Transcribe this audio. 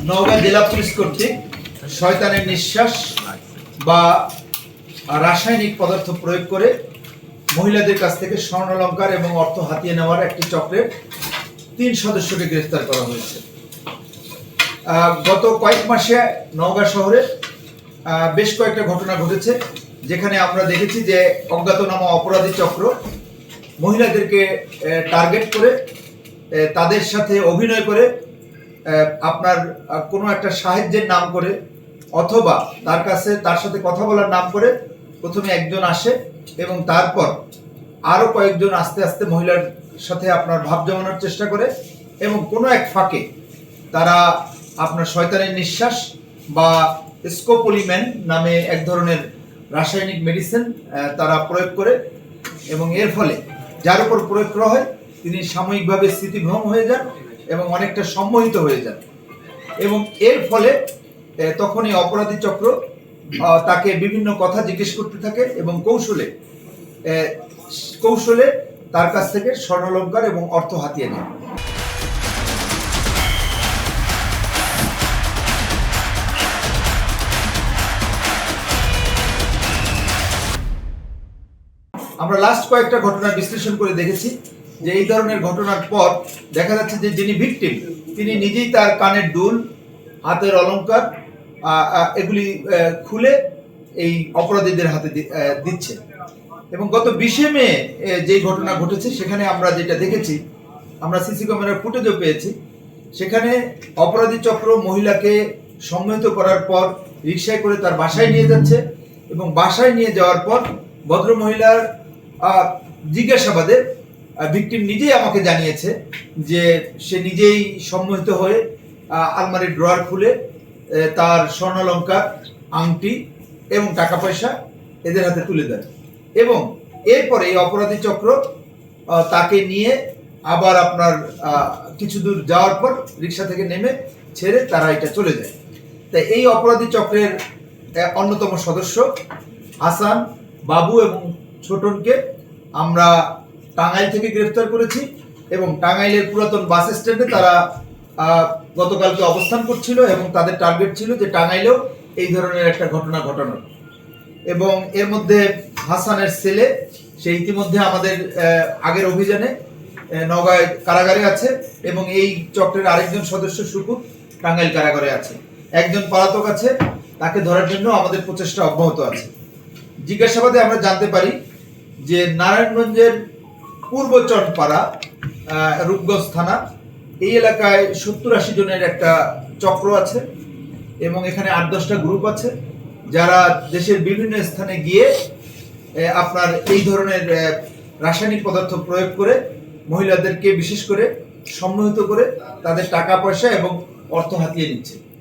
নওগাঁ জেলা পুলিশ কর্তৃক শয়তানের নিঃশ্বাস বা রাসায়নিক পদার্থ প্রয়োগ করে মহিলাদের কাছ থেকে স্বর্ণালংকার এবং অর্থ হাতিয়ে নেওয়ার একটি চক্রের 3 সদস্যকে গ্রেফতার করা হয়েছে। গত কয়েক মাসে নওগাঁ শহরে বেশ কয়েকটা ঘটনা ঘটেছে, যেখানে আমরা দেখেছি যে অজ্ঞাতনামা অপরাধী চক্র মহিলাদেরকে টার্গেট করে তাদের সাথে অভিনয় করে আপনার কোনো একটা সাহায্যের নাম করে অথবা তার সাথে কথা বলার নাম করে প্রথমে একজন আসে এবং তারপর আরো কয়েকজন আস্তে আস্তে মহিলার সাথে আপনার ভাব জমানোর চেষ্টা করে এবং কোনো এক ফাঁকে তারা আপনার শয়তানের নিঃশ্বাস বা স্কোপোলিমেন নামে এক ধরনের রাসায়নিক মেডিসিন তারা প্রয়োগ করে এবং এর ফলে যার উপর প্রয়োগ করা হয় তিনি সাময়িকভাবে স্মৃতিভ্রম হয়ে যান এবং অনেকটা সম্মোহিত হয়ে যান এবং এর ফলে তখন এই অপরাধী চক্র তাকে বিভিন্ন কথা জিজ্ঞেস করতে থাকে এবং কৌশলে তার কাছ থেকে স্বর্ণালংকার এবং অর্থ হাতিয়ে নেয়। আমরা লাস্ট কয়েকটা ঘটনা বিশ্লেষণ করে দেখেছি যে এই ধরনের ঘটনার পর দেখা যাচ্ছে যে যিনি ভিকটিম তিনি নিজেই তার কানের দুল, হাতের অলংকার এগুলি খুলে এই অপরাধীদের হাতে দিচ্ছে এবং গত 20 মে যে ঘটনা ঘটেছে সেখানে আমরা যেটা দেখেছি, আমরা সিসি ক্যামেরার ফুটেজও পেয়েছি, সেখানে অপরাধী চক্র মহিলাকে সম্মোহিত করার পর রিকশায় করে তার বাসায় নিয়ে যাচ্ছে এবং বাসায় নিয়ে যাওয়ার পর ভদ্র মহিলার জিজ্ঞাসাবাদে ভিকটিম নিজেই আমাকে জানিয়েছে যে সে নিজেই সম্মোহিত হয়ে আলমারির ড্রয়ার খুলে তার স্বর্ণালংকার, আংটি এবং টাকা পয়সা এদের হাতে তুলে দেয় এবং এরপরে এই অপরাধী চক্র তাকে নিয়ে আবার আপনার কিছু দূর যাওয়ার পর রিক্সা থেকে নেমে ছেড়ে তারা এটা চলে যায়। তাই এই অপরাধী চক্রের অন্যতম সদস্য হাসান, বাবু এবং ছোটনকে আমরা টাঙ্গাইল থেকে গ্রেফতার করেছি এবং টাঙ্গাইলের পুরাতন বাস স্ট্যান্ডে তারা গতকালকে অবস্থান করছিল এবং তাদের টার্গেট ছিল যে টাঙ্গাইলেও এই ধরনের একটা ঘটনা ঘটানোর এবং এর মধ্যে হাসানের ছেলে সে ইতিমধ্যে আমাদের আগের অভিযানে নওগাঁ কারাগারে আছে এবং এই চক্রের আরেকজন সদস্য সুকুর টাঙ্গাইল কারাগারে আছে, একজন পলাতক আছে, তাকে ধরার জন্য আমাদের প্রচেষ্টা অব্যাহত আছে। জিজ্ঞাসাবাদে আমরা জানতে পারি যে নারায়ণগঞ্জের পূর্ব চটপাড়া রূপগঞ্জ থানা এই এলাকায় 70-80 জনের একটা চক্র আছে এবং এখানে 8-10টা গ্রুপ আছে যারা দেশের বিভিন্ন স্থানে গিয়ে আপনার এই ধরনের রাসায়নিক পদার্থ প্রয়োগ করে মহিলাদেরকে বিশেষ করে সম্মোহিত করে তাদের টাকা পয়সা এবং অর্থ হাতিয়ে নিচ্ছে।